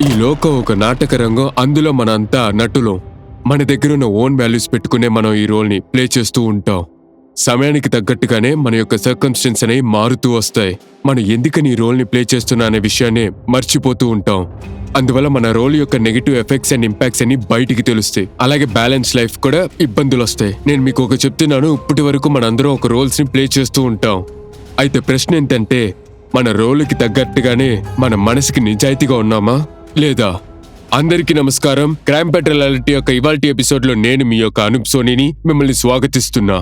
ఈ లోకం ఒక నాటక రంగం, అందులో మనంతా నటులం. మన దగ్గర ఉన్న ఓన్ వాల్యూస్ పెట్టుకునే మనం ఈ రోల్ని ప్లే చేస్తూ ఉంటాం. సమయానికి తగ్గట్టుగానే మన యొక్క సర్కమ్స్టెన్స్ అనేవి మారుతూ వస్తాయి. మనం ఎందుకని ఈ రోల్ని ప్లే చేస్తున్నా అనే విషయాన్ని మర్చిపోతూ ఉంటాం. అందువల్ల మన రోల్ యొక్క నెగిటివ్ ఎఫెక్ట్స్ అండ్ ఇంపాక్ట్స్ అన్ని బయటికి తెలుస్తాయి. అలాగే బ్యాలెన్స్ లైఫ్ కూడా ఇబ్బందులు వస్తాయి. నేను మీకు ఒక చెప్తున్నాను, ఇప్పటి వరకు మనందరం ఒక రోల్స్ ని ప్లే చేస్తూ ఉంటాం. అయితే ప్రశ్న ఏంటంటే, మన రోల్కి తగ్గట్టుగానే మన మనసుకి నిజాయితీగా ఉన్నామా లేదా? అందరికీ నమస్కారం. క్రైమ్ పెట్రోల్ రియాలిటీ యొక్క ఇవాల్టి ఎపిసోడ్ లో నేను మీ యొక్క అనూప్ సోనీని మిమ్మల్ని స్వాగతిస్తున్నా.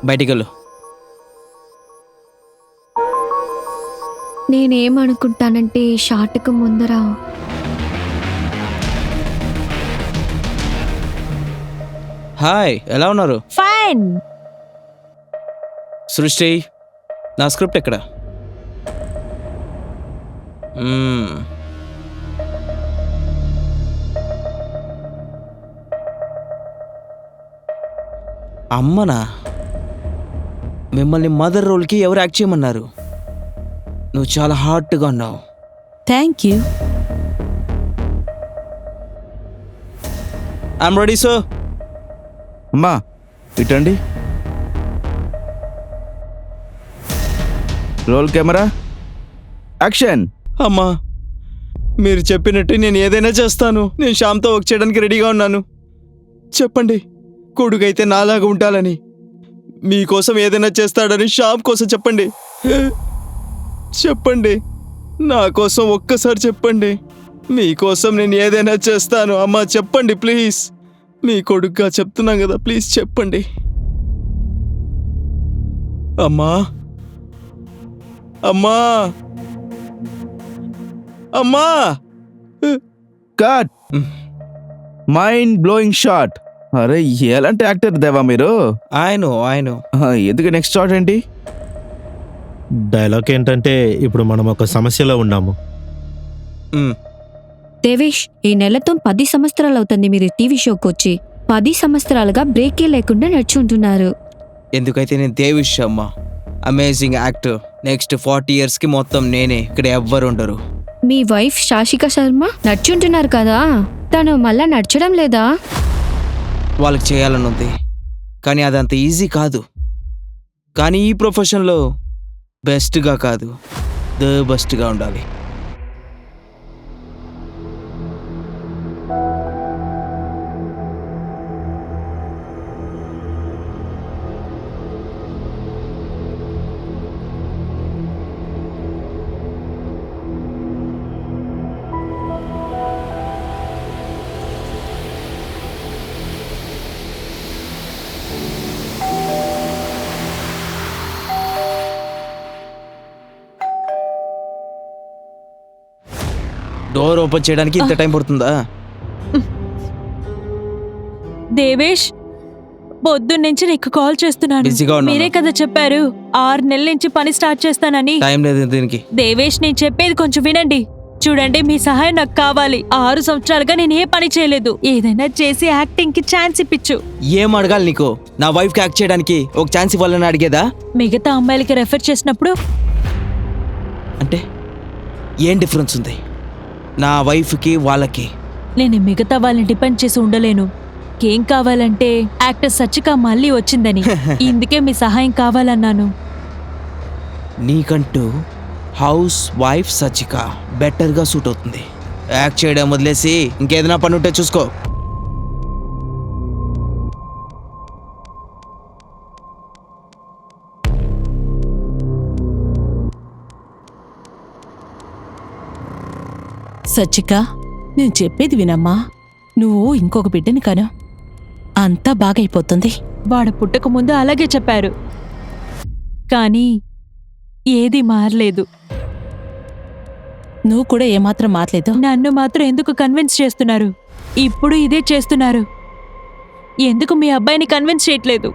బయటికెళ్ళు. నేనేమనుకుంటానంటే షాట్కు ముందర హాయ్, ఎలా ఉన్నారు? ఫైన్. సృష్టి, నా స్క్రిప్ట్ ఎక్కడ? అమ్మనా? మిమ్మల్ని మదర్ రోల్కి ఎవరు యాక్ట్ చేయమన్నారు? నువ్వు చాలా హార్ట్గా ఉన్నావు. Thank you. I'm ready sir. అమ్మా ఇటండి. Roll camera action. అమ్మా, మీరు చెప్పినట్టు నేను ఏదైనా చేస్తాను. నేను శ్యామ్తో వర్క్ చేయడానికి రెడీగా ఉన్నాను. చెప్పండి, కొడుకైతే నాలాగా ఉండాలని, మీకోసం ఏదైనా చేస్తాడని శ్యామ్ కోసం చెప్పండి. చెప్పండి, నా కోసం ఒక్కసారి చెప్పండి. మీకోసం నేను ఏదైనా చేస్తాను. అమ్మా చెప్పండి ప్లీజ్. మీ కొడుకుగా చెప్తున్నాం కదా, ప్లీజ్ చెప్పండి. అమ్మా, అమ్మా, అమ్మా. కట్. Mind blowing shot. అరే ఎలాంటి యాక్టర్ దేవా మీరు? ఆయన ఎందుకు నెక్స్ట్ షాట్ ఏంటి? డైలాగ్ ఏంటంటే, ఇప్పుడు మనం ఒక సమస్యలో ఉన్నాము. దేవేష్, ఈ నెలతో 10 సంవత్సరాలు అవుతుంది మీరు టీవీ షోకి వచ్చి. 10 సంవత్సరాలుగా బ్రేకే లేకుండా నడుచుంటున్నారు. ఎందుకైతే నేను దేవిష్ అమ్మ, అమేజింగ్ యాక్టర్. నెక్స్ట్ 40 yearsకి మొత్తం నేనే, ఇక్కడ ఎవ్వరు ఉండరు. మీ వైఫ్ శాషిక శర్మ నడుచుంటున్నారు కదా, తను మళ్ళా నడచడం లేదా? వాళ్ళకి చేయాలని ఉంది, కానీ అదంత ఈజీ కాదు. కానీ ఈ ప్రొఫెషన్లో బెస్ట్గా కాదు, ద బెస్ట్గా ఉండాలి. డోర్ ఓపెన్ చేయడానికి ఇంత టైం పడుతుందా? దేవేష్, పొద్దున్నుంచి నీకు కాల్ చేస్తున్నాను. బిజీగా ఉన్నాను. మీరే కదా చెప్పారు 6 నెలల నుంచి పని స్టార్ట్ చేస్తానని. టైం లేదు దీనికి. దేవేష్, నేను చెప్పేది కొంచెం వినండి. చూడండి, మీ సహాయం నాకు కావాలి. 6 సంవత్సరాలుగా నేను ఏ పని చేయలేదు. ఏదైనా చేసి యాక్టింగ్ కి ఛాన్స్ ఇప్పించు. ఏం అడగాలి నీకు? నా వైఫ్ కి యాక్ట్ చేయడానికి ఒక ఛాన్స్ ఇవ్వాలని అడిగేదా? మిగతా అమ్మాయిలకి రెఫర్ చేసినప్పుడు అంటే ఏం డిఫరెన్స్ ఉంది నా వైఫ్కి వాళ్ళకి? నేను మిగతా వాళ్ళని డిపెండ్ చేసి ఉండలేను. ఏం కావాలంటే యాక్టర్ సచ్చిక మళ్ళీ వచ్చిందని, ఇందుకే మీ సహాయం కావాలన్నాను. నీకంటూ హౌస్ వైఫ్ సచ్చిక బెటర్గా సూట్ అవుతుంది. యాక్ట్ చేయడం వదిలేసి ఇంకేదైనా పని ఉంటే చూసుకో. సచ్చిక, నేను చెప్పేది వినమ్మా. నువ్వు ఇంకొక బిడ్డని కను, అంతా బాగైపోతుంది. వాడు పుట్టక ముందు అలాగే చెప్పారు. కానీ ఏది మారలేదు. నువ్వు కూడా ఏమాత్రం మారలేదు. నన్ను మాత్రం ఎందుకు కన్విన్స్ చేస్తున్నారు? ఇప్పుడు ఇదే చేస్తున్నారు. ఎందుకు మీ అబ్బాయిని కన్విన్స్ చేయట్లేదు?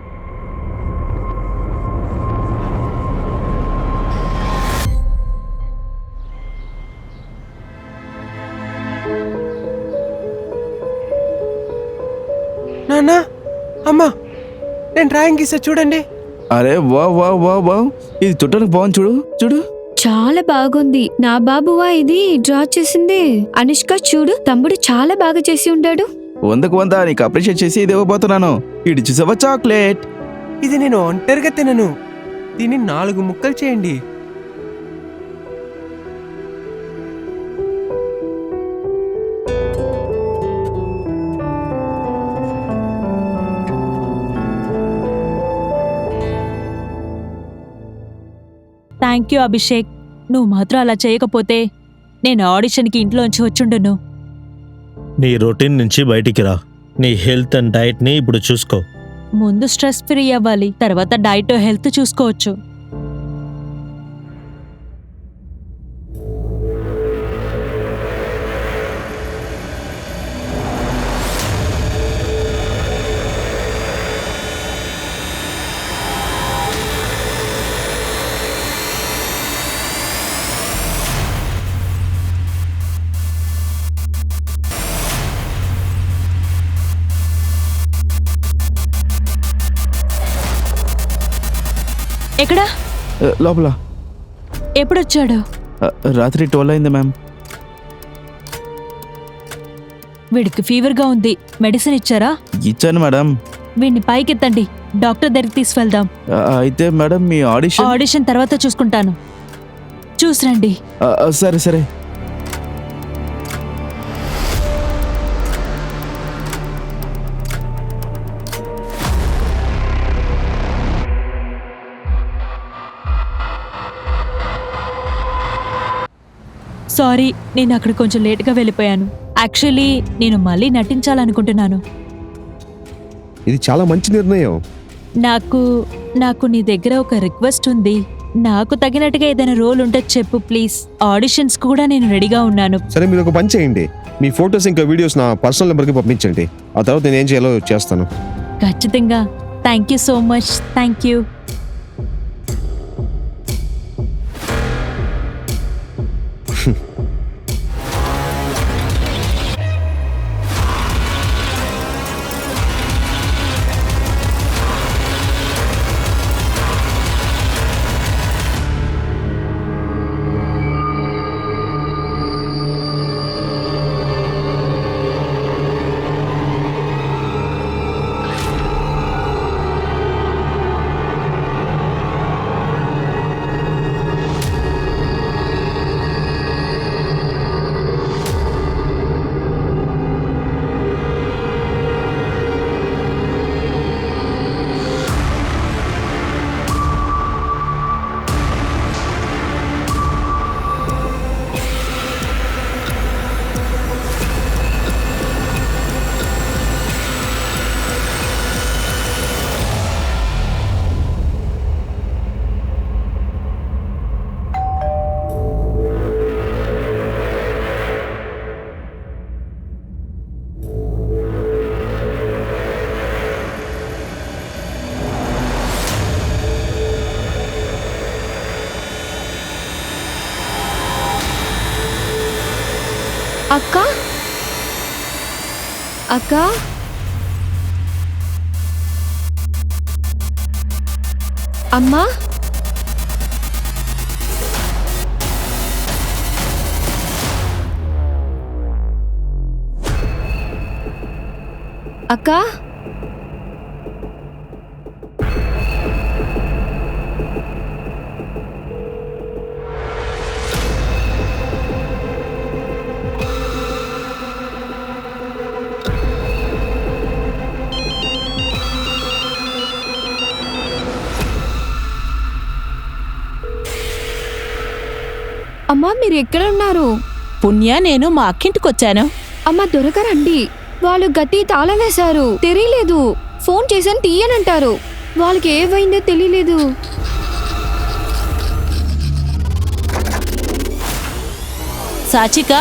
నాన్నా, అమ్మా, నేను డ్రాయింగ్ గీసా చూడండి. అరే వా వా వా వా, ఇది చుట్టానికి బాగుంది, చూడు చూడు. చాలా బాగుంది. నా బాబువా ఇది డ్రా చేసింది? అనుష్క చూడు, తమ్ముడు చాలా బాగా చేసి ఉంటాడు. 100కు 100 నీకు అప్రిషియేట్ చేసి ఇది ఇవ్వబోతున్నాను. ఇటు చూసావా చాక్లెట్? ఇది నేను ఒంటరిగా తినను. దీన్ని 4 ముక్కలు చేయండి. Thank you Abhishek. నువ్వు మాత్రం అలా చేయకపోతే నేను ఆడిషన్కి ఇంట్లోంచి వచ్చుండును. నీ రొటీన్ నుంచి బయటికి రా. నీ హెల్త్ అండ్ డైట్ని ఇప్పుడు చూసుకో. ముందు స్ట్రెస్ ఫ్రీ అవ్వాలి, తర్వాత డైట్ హెల్త్ చూసుకోవచ్చు. ఎక్కడా? లోపల. ఎప్పుడొచ్చాడు? రాత్రి 12 అయింది మ్యామ్. వీడికి ఫీవర్గా ఉంది, మెడిసిన్ ఇచ్చారా? ఇచ్చాను మేడం. వీడిని పైకెత్తండి, డాక్టర్ దగ్గరికి తీసుకెళ్దాం. అయితే మేడం మీ ఆడిషన్? ఆడిషన్ తర్వాత చూసుకుంటాను, చూసిరండి. సరే సరే. సారీ, నేను అక్కడ కొంచెం లేట్గా వెళ్ళిపోయాను. యాక్చువల్లీ నేను మళ్ళీ నటించాలనుకుంటున్నాను. ఇది చాలా మంచి నిర్ణయం. నాకు నీ దగ్గర ఒక రిక్వెస్ట్ ఉంది. నాకు తగినట్టుగా ఏదైనా రోల్ ఉంటే చెప్పు ప్లీజ్. ఆడిషన్స్ కూడా నేను రెడీగా ఉన్నాను. సరే, మీరు ఒక పని చేయండి. మీ ఫొటోస్ ఇంకా వీడియోస్ నా పర్సనల్ నెంబర్కి పంపించండి. ఆ తర్వాత నేను ఏం చేయాలో చేస్తాను. ఖచ్చితంగా. Thank you so much. Thank you. అక్క అక్క అమ్మా, అక్క అమ్మా, మీరు ఎక్కడ ఉన్నారు? పుణ్య, నేను మా అక్కింటికి వచ్చాను. అమ్మ దొరకరండి, వాళ్ళు గట్టి తాళం వేశారు. తెలియలేదు, ఫోన్ చేశాను తీయనంటారు. వాళ్ళకి ఏమైందో తెలియలేదు. సాచిక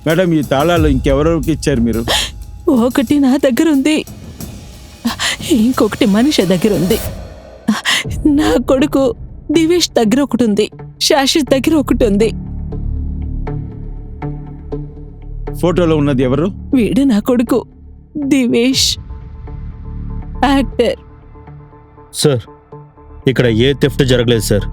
మేడం ఈ తాళాలు ఇంకెవరికి ఇచ్చారు మీరు? ఒకటి నా దగ్గర ఉంది, ఇంకొకటి మనిషి దగ్గర ఉంది. నా కొడుకు దివేష్ దగ్గర ఒకటి ఉంది, శాశ్వత్ దగ్గర ఒకటి ఉంది. ఫోటోలో ఉన్నది ఎవరు? వీడు నా కొడుకు దివేష్, యాక్టర్. సార్ ఇక్కడ ఏ థెఫ్ట్ జరగలేదు సార్.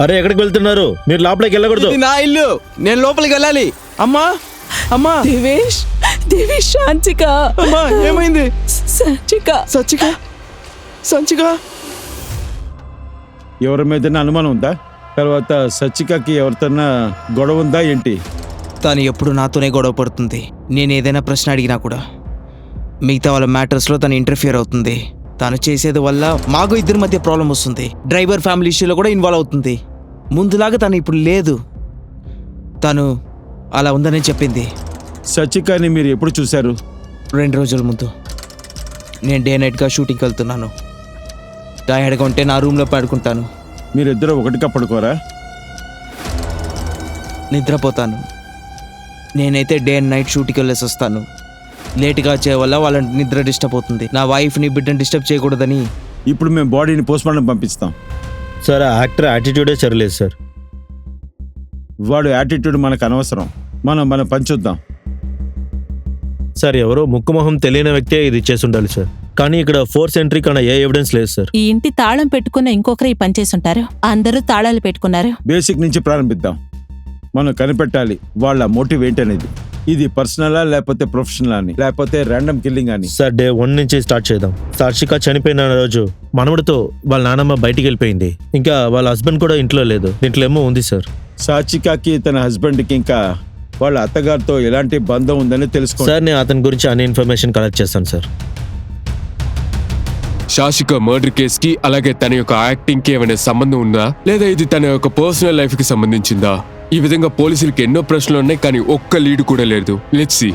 అరే ఎక్కడికి వెళ్తున్నారు? మీరు లోపలికి వెళ్ళకూడదు. ఇది నా ఇల్లు, నేను లోపలికి వెళ్ళాలి. అమ్మా అమ్మా దివేష్, దివేష్, శాంచిక. అమ్మా ఏమైంది? శాంచిక, సచ్చిక, సంచిక. ఎవరి మీద అనుమానం ఉందా? తర్వాత సచ్చికకి ఎవరితోన్నా గొడవ ఉందా ఏంటి? తను ఎప్పుడు నాతోనే గొడవ పడుతుంది. నేను ఏదైనా ప్రశ్న అడిగినా కూడా మిగతా వాళ్ళ మ్యాటర్స్లో తను ఇంటర్ఫియర్ అవుతుంది. తను చేసేది వల్ల మాకు ఇద్దరి మధ్య ప్రాబ్లం వస్తుంది. డ్రైవర్ ఫ్యామిలీ ఇష్యూలో కూడా ఇన్వాల్వ్ అవుతుంది. ముందులాగా తను ఇప్పుడు లేదు. తను అలా ఉందని చెప్పింది. సచ్చికని మీరు ఎప్పుడు చూశారు? 2 రోజుల ముందు. నేను డే నైట్గా షూటింగ్కి వెళ్తున్నాను. టైర్డ్గా ఉంటే నా రూమ్లో పడుకుంటాను, మీరిద్దరూ ఒకటిగా పడుకోరా? నిద్రపోతాను. నేనైతే డే అండ్ నైట్ షూటింగ్కి వెళ్ళేసి వస్తాను. లేట్గా వచ్చే వల్ల వాళ్ళ నిద్ర డిస్టర్బ్ అవుతుంది. నా వైఫ్ని బిడ్డని డిస్టర్బ్ చేయకూడదని. ఇప్పుడు మేము బాడీని పోస్ట్మార్టం పంపిస్తాం. సార్ ఆ యాక్టర్ యాటిట్యూడే సరిలేదు సార్. వాడు యాటిట్యూడ్ మనకు అనవసరం. మనం పని చూద్దాం. సార్ ఎవరో ముక్కు మొహం తెలియని వ్యక్తే ఇది చేసి ఉండాలి సార్. కానీ ఇక్కడ ఫోర్స్ ఎంట్రీ కన్నా ఏ ఎవిడెన్స్ లేదు సార్. ఈ ఇంటి తాళం పెట్టుకున్న ఇంకొకరు ఈ పని చేసుంటారు. అందరూ తాళాలు పెట్టుకున్నారు. బేసిక్ నుంచి ప్రారంభిద్దాం. మనం కనిపెట్టాలి వాళ్ళ మోటివ్ ఏంటనేది. ఇది పర్సనలా లేకపోతే ప్రొఫెషనల్ అని, లేకపోతే ర్యాండమ్ కిల్లింగ్ అని. సార్ డే 1 నుంచి స్టార్ట్ చేద్దాం. సాక్షిక చనిపోయిన రోజు మనవడితో వాళ్ళ నానమ్మ బయటికి వెళ్ళిపోయింది. ఇంకా వాళ్ళ హస్బెండ్ కూడా ఇంట్లో లేదు. దీంట్లో ఏమో ఉంది సార్. సాచికాకి తన హస్బెండ్కి ఇంకా వాళ్ళ అత్తగారితో ఎలాంటి బంధం ఉందని తెలుసుకో. సార్ నేను అతని గురించి అన్ని ఇన్ఫర్మేషన్ కలెక్ట్ చేస్తాను సార్. శాషిక మర్డర్ కేసుకి అలాగే తన యొక్క యాక్టింగ్ కి ఏమైనా సంబంధం ఉందా, లేదా ఇది తన యొక్క పర్సనల్ లైఫ్ కి సంబంధించిందా? ఈ విధంగా పోలీసులకి ఎన్నో ప్రశ్నలు ఉన్నాయి, కానీ ఒక్క లీడ్ కూడా లేదు. Let's see.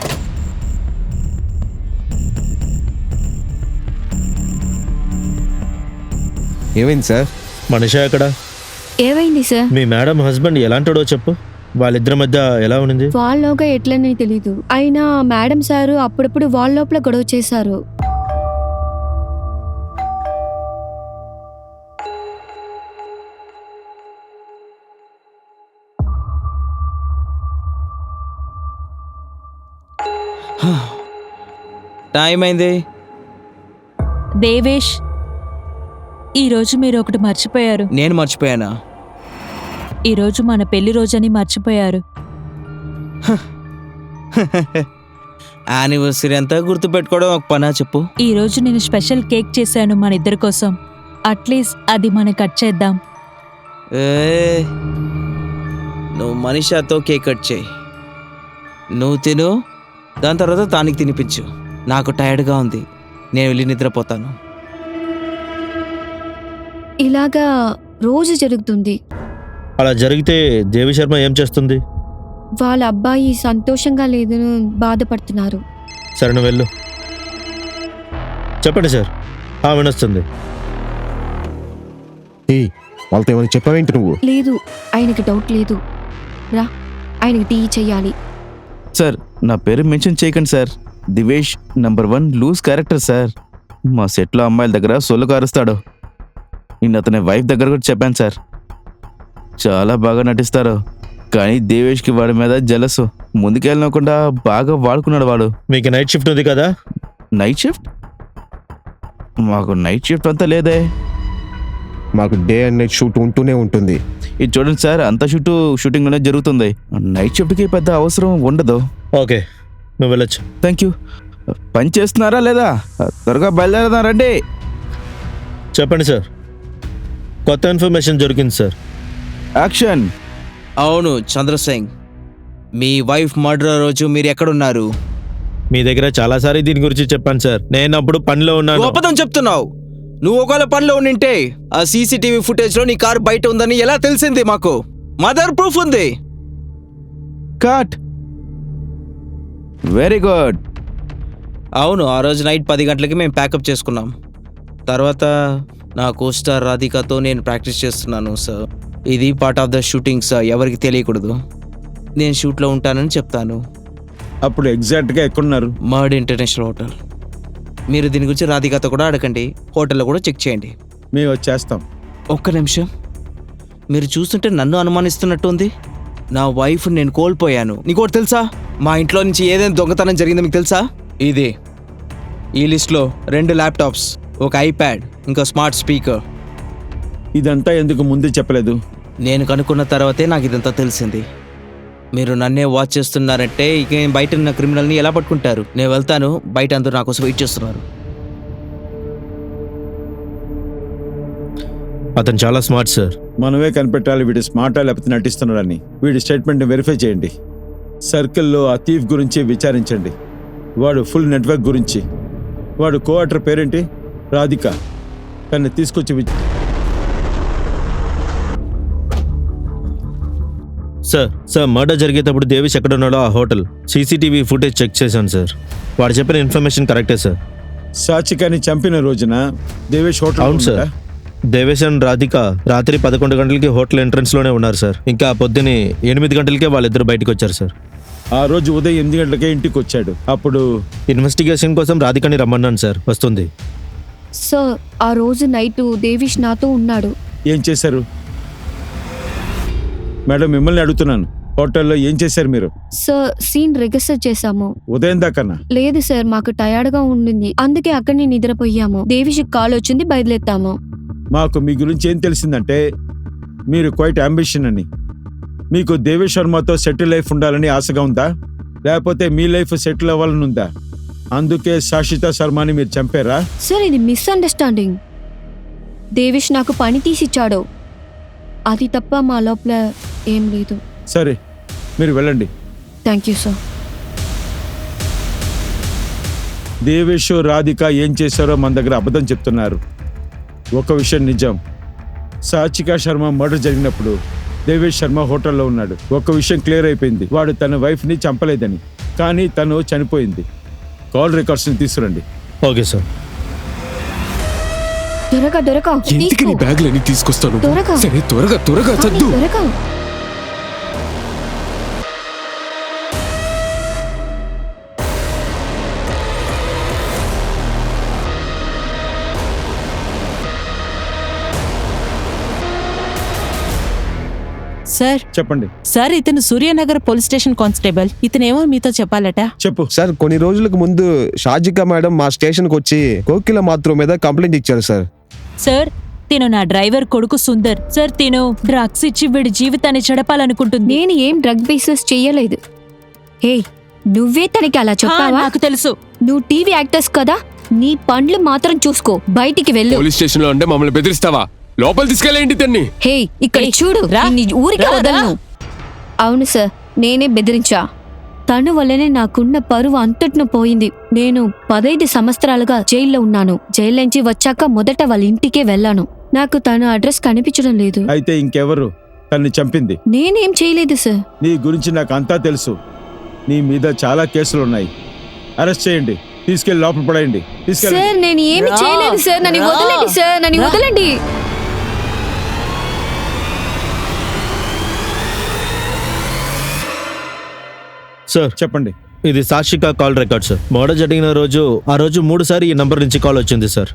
ఏమైంది సార్? మనిషా ఎక్కడ? ఏమైంది సార్? మీ మేడం హస్బెండ్ ఎలాంటోడో చెప్పు. వాళ్ళిద్దరి మధ్య ఎలా ఉంది? వాళ్ళలోగా ఎట్లనే తెలీదు. అయినా మేడం సారు అప్పుడప్పుడు వాళ్ళ లోపల గొడవ చేశారు. టైం అయింది. దేవేష్, ఈరోజు మీరు ఒకటి మర్చిపోయారు. నేను మర్చిపోయానా? ఈరోజు మన పెళ్లి రోజని మర్చిపోయారు. యానివర్సరీ అంతా గుర్తుపెట్టుకోవడం ఒక పనా చెప్పు? ఈరోజు నేను స్పెషల్ కేక్ చేశాను మన ఇద్దరి కోసం. అట్లీస్ట్ అది మనం కట్ చేద్దాం. నువ్వు మనిషాతో కేక్ కట్ చేయి, నువ్వు తిను, దాని తర్వాత తానికి తినిపించు. నాకు టైర్డ్గా ఉంది, నేను వెళ్ళి నిద్రపోతాను. ఇలాగా రోజు జరుగుతుంది. అలా జరిగితే దేవి శర్మ ఏం చేస్తుంది? వాళ్ళ అబ్బాయి సంతోషంగా లేదని బాధపడుతున్నారు. సరే నువ్వు వెళ్ళు. చెప్పండి సార్. వినొస్తుంది. వాళ్ళతో ఏమైనా చెప్పావేంటి నువ్వు? లేదు, ఆయనకి డౌట్ లేదు. రా, ఆయనకి టీ చెయ్యాలి. సార్ నా పేరు మెన్షన్ చేయకండి sir. Divesh number 1 loose character sir. మా సెట్లో అమ్మాయిల దగ్గర సొల్లు కారుస్తాడు. నేను అతని వైఫ్ దగ్గర కూడా చెప్పాను సార్. చాలా బాగా నటిస్తారు, కానీ దేవేష్కి వాడి మీద జలసు. ముందుకెళ్ళకుండా బాగా వాడుకున్నాడు వాడు. మీకు నైట్ షిఫ్ట్ ఉంది కదా? Night shift? మాకు నైట్ షిఫ్ట్ అంతా లేదే. మాకు డే అండ్ నైట్ షూట్ ఉంటూనే ఉంటుంది. ఇది చూడండి సార్, అంతా షూటింగ్లోనే జరుగుతుంది. నైట్ షిఫ్ట్కి పెద్ద అవసరం ఉండదు. ఓకే, నువ్వు వెళ్ళొచ్చు. Thank you. పని చేస్తున్నారా లేదా? త్వరగా బయలుదేరదా రండి. చెప్పండి సార్. కొత్త ఇన్ఫర్మేషన్ దొరికింది సార్. యాక్షన్. అవును చంద్రసింగ్, మీ వైఫ్ మర్డర్ రోజు మీరు ఎక్కడున్నారు? మీ దగ్గర చాలాసారి దీని గురించి చెప్పాను సార్. నేను అప్పుడు పనిలో ఉన్నాను. నువ్వు అబద్ధం చెప్తున్నావు. నువ్వు ఒకవేళ పనిలో ఉండింటే ఆ సీసీటీవీ ఫుటేజ్ లో నీ కారు బయట ఉందని ఎలా తెలిసింది? మాకు మదర్ ప్రూఫ్ ఉంది. కట్. Very good. అవును, ఆ రోజు నైట్ 10 గంటలకి మేము ప్యాకప్ చేసుకున్నాం. తర్వాత నా కోస్టార్ రాధికతో నేను ప్రాక్టీస్ చేస్తున్నాను సార్. ఇది part of the shooting sir, ఎవరికి తెలియకూడదు. నేను షూట్లో ఉంటానని చెప్తాను. అప్పుడు ఎగ్జాక్ట్గా ఎక్కడున్నారు? మర్డ్ ఇంటర్నేషనల్ హోటల్. మీరు దీని గురించి రాధికతో కూడా అడగండి, హోటల్లో కూడా చెక్ చేయండి. మేము వచ్చేస్తాం. ఒక్క నిమిషం, మీరు చూస్తుంటే నన్ను అనుమానిస్తున్నట్టు ఉంది. నా వైఫ్ నేను కోల్పోయాను. నీకు ఒకటి తెలుసా? మా ఇంట్లో నుంచి ఏదైనా దొంగతనం జరిగిందో మీకు తెలుసా? ఇది ఈ లిస్ట్లో 2 ల్యాప్టాప్స్, ఒక ఐప్యాడ్, ఇంకా స్మార్ట్ స్పీకర్. ఇదంతా ఎందుకు ముందే చెప్పలేదు? నేను కనుక్కున్న తర్వాతే నాకు ఇదంతా తెలిసింది. మీరు నన్నే వాచ్ చేస్తున్నారంటే ఇక నేను బయట ఉన్న క్రిమినల్ని ఎలా పట్టుకుంటారు? నేను వెళ్తాను, బయట అందరూ నా కోసం వెయిట్ చేస్తున్నారు. అతను చాలా స్మార్ట్ సార్. మనమే కనిపెట్టాలి వీడు స్మార్టా లేకపోతే నటిస్తున్నాడని. వీడి స్టేట్మెంట్ని వెరిఫై చేయండి. సర్కిల్లో ఆ థీఫ్ గురించి విచారించండి. వాడు ఫుల్ నెట్వర్క్ గురించి. వాడు కోఆర్టర్ పేరేంటి? రాధిక. తన్ని తీసుకొచ్చి సార్ మర్డర్ జరిగేటప్పుడు దేవేష్ ఎక్కడ ఉన్నాడో ఆ హోటల్ సీసీటీవీ ఫుటేజ్ చెక్ చేశాను సార్. వాడు చెప్పిన ఇన్ఫర్మేషన్ కరెక్టే సార్. సాచికాని చంపిన రోజున దేవేష్ హోటల్. అవును సార్. దేవేష్ అండ్ రాధిక రాత్రి 11 గంటలకి హోటల్ ఎంట్రన్స్లోనే ఉన్నారు సార్. ఇంకా పొద్దున్నే 8 గంటలకే వాళ్ళిద్దరు బయటకు వచ్చారు సార్. ఆ రోజు ఉదయం 8 గంటలకే ఇంటికి వచ్చాడు. అప్పుడు ఇన్వెస్టిగేషన్ కోసం రాధికని రమ్మన్నాను సార్. వస్తుంది. సార్ ఆ రోజు నైట్ దేవిష్ నాతో ఉన్నాడు. ఏం చేశారు? మేడం మిమ్మల్ని అడుగుతున్నాను, హోటల్లో ఏం చేశారు మీరు? సార్ సీన్ రిహర్సల్ చేశాము. ఉదయం దాకన్నా? లేదు సార్, మాకు టయర్డ్ గా ఉండింది, అందుకే అక్కడనే నిద్రపోయాము. దేవిష్ కాల్ వచ్చింది, బయలుదేరాము. మాకు మీ గురించి ఏం తెలిసిందంటే మీరు క్వైట్ అంబిషన్ అని. మీకు దేవేష్ శర్మతో సెటిల్ లైఫ్ ఉండాలని ఆశగా ఉందా, లేకపోతే మీ లైఫ్ సెటిల్ అవ్వాలని ఉందా? అందుకే శాశ్వత శర్మని మీరు చంపారా? సార్ ఇది మిస్అండర్స్టాండింగ్. దేవిష్ నాకు పని తీసిచ్చాడు, అది తప్ప మా లోపల ఏం లేదు. సరే మీరు వెళ్ళండి. Thank you sir. Devesh Radhika ఏం చేశారో మన దగ్గర అబద్ధం చెప్తున్నారు. ఒక విషయం నిజం, సాచికా శర్మ మర్డర్ జరిగినప్పుడు దేవేష్ శర్మ హోటల్లో ఉన్నాడు. ఒక విషయం క్లియర్ అయిపోయింది, వాడు తన వైఫ్ని చంపలేదని, కానీ తను చనిపోయింది. కాల్ రికార్డ్స్ని తీసుకురండి. Okay sir. త్వరగా ఇంటికి నీ బ్యాగులన్నీ తీసుకొస్తాను. త్వరగా. సరే త్వరగా చద్దు. త్వరగా. సార్ చెప్పండి. సార్ ఇతను సూర్యనగర్ పోలీస్ స్టేషన్ కానిస్టేబుల్. ఇతనేమో మీతో చెప్పాలట. చెప్పు. సార్ కొన్ని రోజులకు ముందు షాజికా మేడం మా స్టేషన్కి వచ్చి కోకిల మాత్రం మీద కంప్లైంట్ ఇచ్చారు సార్. సార్ తిను నా డ్రైవర్ కొడుకు సుందర్. సార్ తిను డ్రగ్స్ ఇచ్చి వీడి జీవితాన్ని చెడపాలనుకుంటుంది. నేను ఏం డ్రగ్ బిజినెస్ చెయ్యలేదు. హే, నువ్వే తనకి అలా చెప్పావా? నాకు తెలుసు. నువ్వు టీవీ యాక్టర్స్ కదా, నీ పండ్లు మాత్రం చూసుకో, బయటికి వెళ్ళు. పోలీస్ స్టేషన్ లో అంటే మమ్మల్ని బెదిరిస్తావా? లోపల తీసుకెళ్ళేంటి తన్ని. హే, ఇక్కడ చూడు, నిన్ను ఊరికే వదలను. అవును సార్, నేనే బెదిరించా. తను వల్లనే నాకున్న పరువు అంతటిను పోయింది. నేను 15 సంవత్సరాలుగా జైల్లో ఉన్నాను. జైలు నుంచి వచ్చాక మొదట వాళ్ళ ఇంటికే వెళ్ళాను. నాకు తన అడ్రస్ కనిపించడం లేదు. అయితే ఇంకెవరు తన్ని చంపింది? నేనేం చేయలేదు సార్. నీ గురించి నాకు అంతా తెలుసు. నీ మీద చాలా కేసులు ఉన్నాయి. అరెస్ట్ చేయండి, తీసుకెళ్లి లోపల పడేయండి. సార్ నేను ఏమి చేయలేదు సార్, నన్ను వదలండి సార్, నన్ను వదలండి. సార్ చెప్పండి. ఇది సాక్షిక కాల్ రికార్డ్ సార్. మర్డర్ జరిగిన రోజు ఆ రోజు 3 సార్లు ఈ నంబర్ నుంచి కాల్ వచ్చింది సార్.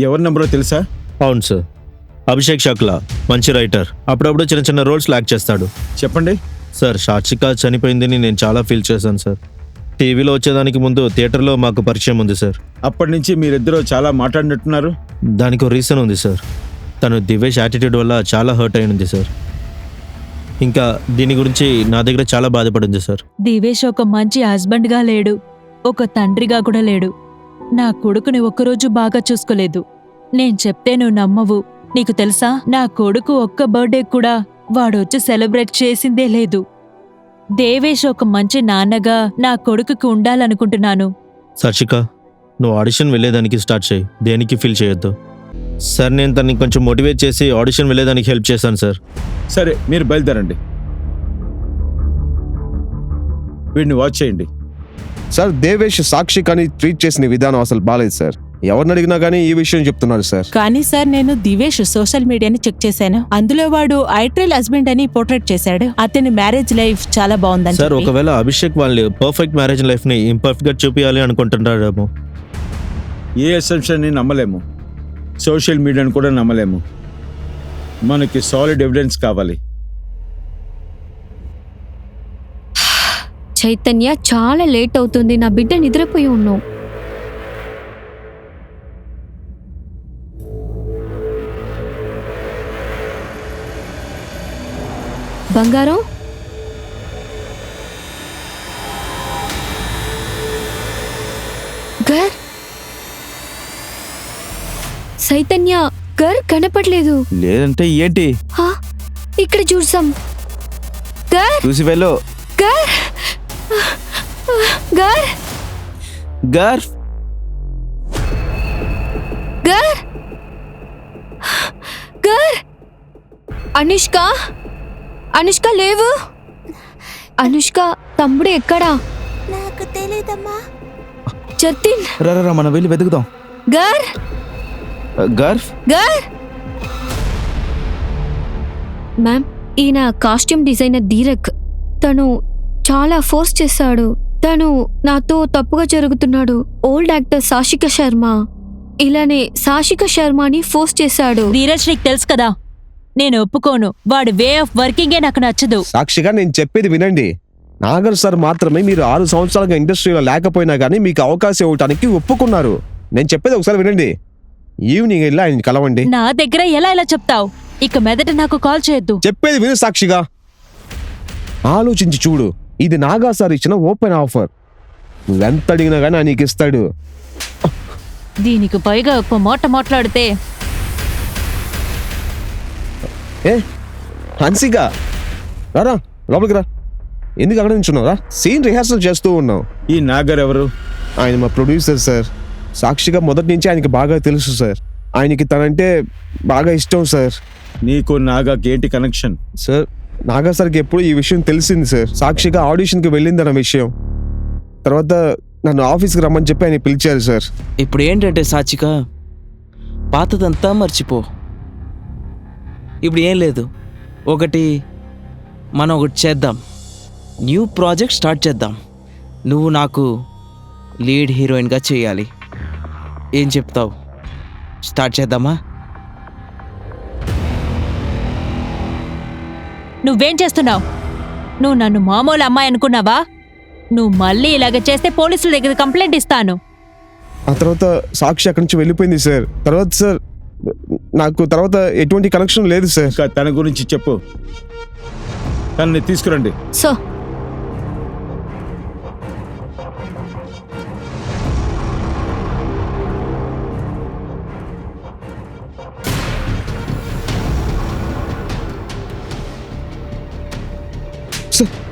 ఎవరి నంబరో తెలుసా? అవును సార్, అభిషేక్ షక్లా, మంచి రైటర్. అప్పుడప్పుడు చిన్న చిన్న రోల్స్ యాక్ట్ చేస్తాడు. చెప్పండి. సార్ సాక్షిక చనిపోయిందని నేను చాలా ఫీల్ చేశాను సార్. టీవీలో వచ్చేదానికి ముందు థియేటర్లో మాకు పరిచయం ఉంది సార్. అప్పటి నుంచి మీరిద్దరూ చాలా మాట్లాడినట్టున్నారు. దానికి ఒక రీజన్ ఉంది సార్. తను దివేష్ యాటిట్యూడ్ వల్ల చాలా హర్ట్ అయింది సార్. ఇంకా దీని గురించి నా దగ్గర చాలా బాధపడింది సార్. దివేష్ ఒక మంచి హస్బెండ్గా లేడు, ఒక తండ్రిగా కూడా లేడు. నా కొడుకుని ఒక్కరోజు బాగా చూసుకోలేదు. నేను చెప్తే నువ్వు నమ్మవు. నీకు తెలుసా, నా కొడుకు ఒక్క బర్త్డే కూడా వాడొచ్చి సెలబ్రేట్ చేసిందే లేదు. దేవేష్ ఒక మంచి నాన్నగా నా కొడుకుకి ఉండాలనుకుంటున్నాను. సాక్షిక, నువ్వు ఆడిషన్ వెళ్ళేదానికి స్టార్ట్ చేయి, దేనికి ఫీల్ చేయొద్దు. సార్ నేను తనని కొంచెం మోటివేట్ చేసి ఆడిషన్ వెళ్ళేదానికి హెల్ప్ చేశాను సార్. సరే మీరు బయలుదేరండి. వీడిని వాచ్ చేయండి. సార్ దేవేష్ సాక్షి కానీ ట్రీట్ చేసిన విధానం అసలు బాలేదు సార్. ఎవరిని అడిగినా కానీ ఈ విషయం చెప్తున్నారు సార్. కానీ సార్ నేను దివేష్ సోషల్ మీడియాని చెక్ చేశాను. అందులో వాడు ఐట్రల్ హస్బెండ్ అని పోర్ట్రేట్ చేశాడు. అతని మ్యారేజ్ లైఫ్ చాలా బాగుందని సార్ ఒకవేళ అభిషేక్ వాళ్ళు పర్ఫెక్ట్ మ్యారేజ్ లైఫ్ని ఇంపర్ఫెక్ట్గా చూపించాలి అనుకుంటున్నాడేమో. ఏ అసెంప్షన్ని నమ్మలేము, సోషల్ మీడియాని కూడా నమ్మలేము. మనకి సాలిడ్ ఎవిడెన్స్ కావాలి. చైతన్య, చాలా లేట్ అవుతుంది. నా బిడ్డ నిద్రపోయి ఉన్నావు. బంగారం, గర్ చైతన్య, గర్ కనపడలేదు. లేదంటే ఏంటి? హా, ఇక్కడ చూసాం. గర్ చూసి వెళ్ళు. గర్ గర్ గర్ గర్ గర్ అనుష్క, అనుష్క లేవు. అనుష్క తమ్ముడు ఎక్కడా? నాకు తెలీదమ్మా. జతిన్, రా మనం వెళ్ళి వెతుకుదాం. గర్ గర్ఫ్ గర్. మ్యామ్, ఈయన కాస్ట్యూమ్ డిజైనర్ ధీరక్. తను చాలా ఫోర్స్ చేశాడు. తను నాతో తప్పుగా జరుగుతున్నాడు. ఓల్డ్ యాక్టర్ సాషిక శర్మ ఇలానే సాషిక శర్మని ఫోర్స్ చేశాడు. ధీరజ్, నీకు తెలుసు కదా నేను ఒప్పుకోను. వాడి వే ఆఫ్ వర్కింగే నాకు నచ్చదు. సాక్షిగా నేను చెప్పేది వినండి. నాగర్ సార్ మాత్రమే మీరు 6 సంవత్సరాలుగా ఇండస్ట్రీలో లేకపోయినా కానీ మీకు అవకాశం ఇవ్వడానికి ఒప్పుకున్నారు. నేను చెప్పేది ఒకసారి వినండి. ఈవినింగ్ వెళ్ళి ఆయన కలవండి. నా దగ్గర ఎలా చెప్తావు? ఇక మెదట నాకు కాల్ చేయొద్దు. చెప్పేది విను సాక్షిగా. ఆలోచించి చూడు. ఇది నాగా సార్ ఇచ్చిన ఓపెన్ ఆఫర్. నువ్వెంత అడిగినా కానీ ఆయనకి ఇస్తాడు. దీనికి పైగా ఒక్క మాట మాట్లాడితే. ఏ హన్సిగా, రారా లోపలికి రా. ఎందుకు అక్కడ నుంచున్నావురా? సీన్ రిహార్సల్ చేస్తూ ఉన్నావు. ఈ నాగర్ ఎవరు? ఆయన మా ప్రొడ్యూసర్ సార్. సాక్షిగా మొదటి నుంచి ఆయనకి బాగా తెలుసు సార్. ఆయనకి తనంటే బాగా ఇష్టం సార్. నీకు నాగాకి ఏంటి కనెక్షన్? సార్ నాగా సార్కి ఎప్పుడు ఈ విషయం తెలిసింది సార్. సాక్షిగా ఆడిషన్కి వెళ్ళిందన్న విషయం. తర్వాత నన్ను ఆఫీస్కి రమ్మని చెప్పి ఆయన పిలిచారు సార్. ఇప్పుడు ఏంటంటే సాచిక, పాతదంతా మర్చిపో. ఇప్పుడు ఏం లేదు. మనం ఒకటి చేద్దాం. న్యూ ప్రాజెక్ట్ స్టార్ట్ చేద్దాం. నువ్వు నాకు లీడ్ హీరోయిన్గా చేయాలి. ఏం చెప్తావు? స్టార్ట్ చేద్దామా? నువ్వేం చేస్తున్నావు? నువ్వు నన్ను మామూలు అమ్మాయి అనుకున్నావా? నువ్వు మళ్ళీ ఇలాగ చేస్తే పోలీసుల దగ్గర కంప్లైంట్ ఇస్తాను. ఆ తర్వాత సాక్షి అక్కడి నుంచి వెళ్ళిపోయింది సార్. తర్వాత సార్ నాకు తర్వాత ఎటువంటి కనెక్షన్ లేదు సార్. ఇంకా తన గురించి చెప్పు. తనని తీసుకురండి. So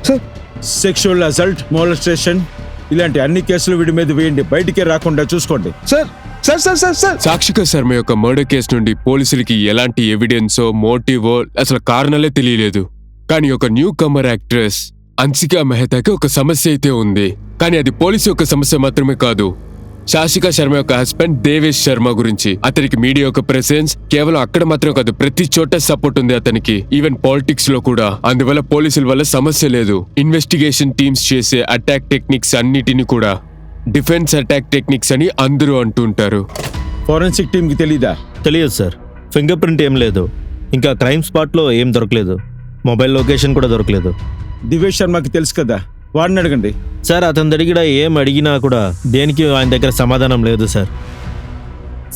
sir sexual assault, molestation ఇలాంటి అన్ని కేసులు వీడి మీద వేయండి. బయటికే రాకుండా చూసుకోండి. Sir sir sir sir sir Sakshika Sharma యొక్క మర్డర్ కేసు నుండి పోలీసులకి ఎలాంటి ఎవిడెన్సో మోటివో అసలు కారణాలే తెలియలేదు. కానీ ఒక న్యూ కమర్ యాక్ట్రెస్ హన్సికా మెహతాకి ఒక సమస్య అయితే ఉంది. కానీ అది పోలీసు యొక్క సమస్య మాత్రమే కాదు. సాక్షిక శర్మ యొక్క హస్బెండ్ దేవేష్ శర్మ గురించి. అతనికి మీడియా యొక్క ప్రెసెన్స్ కేవలం అక్కడ మాత్రం కాదు, ప్రతి చోట సపోర్ట్ ఉంది అతనికి, ఈవెన్ పాలిటిక్స్ లో కూడా. అందువల్ల పోలీసుల వల్ల సమస్య లేదు. ఇన్వెస్టిగేషన్ టీమ్స్ చేసే అటాక్ టెక్నిక్స్ అన్నిటిని కూడా డిఫెన్స్ అటాక్ టెక్నిక్స్ అని అందరూ అంటుంటారు. ఫోరెన్సిక్ టీంకి తెలీదా? తెలియదు సార్. ఫింగర్ ప్రింట్ ఏం లేదు. ఇంకా క్రైమ్ స్పాట్లో ఏం దొరకలేదు. మొబైల్ లొకేషన్ కూడా దొరకలేదు. దివేష్ శర్మకి తెలుసు కదా, వాడిని అడగండి. సార్ అతని దగ్గర ఏం అడిగినా కూడా దేనికి ఆయన దగ్గర సమాధానం లేదు sir.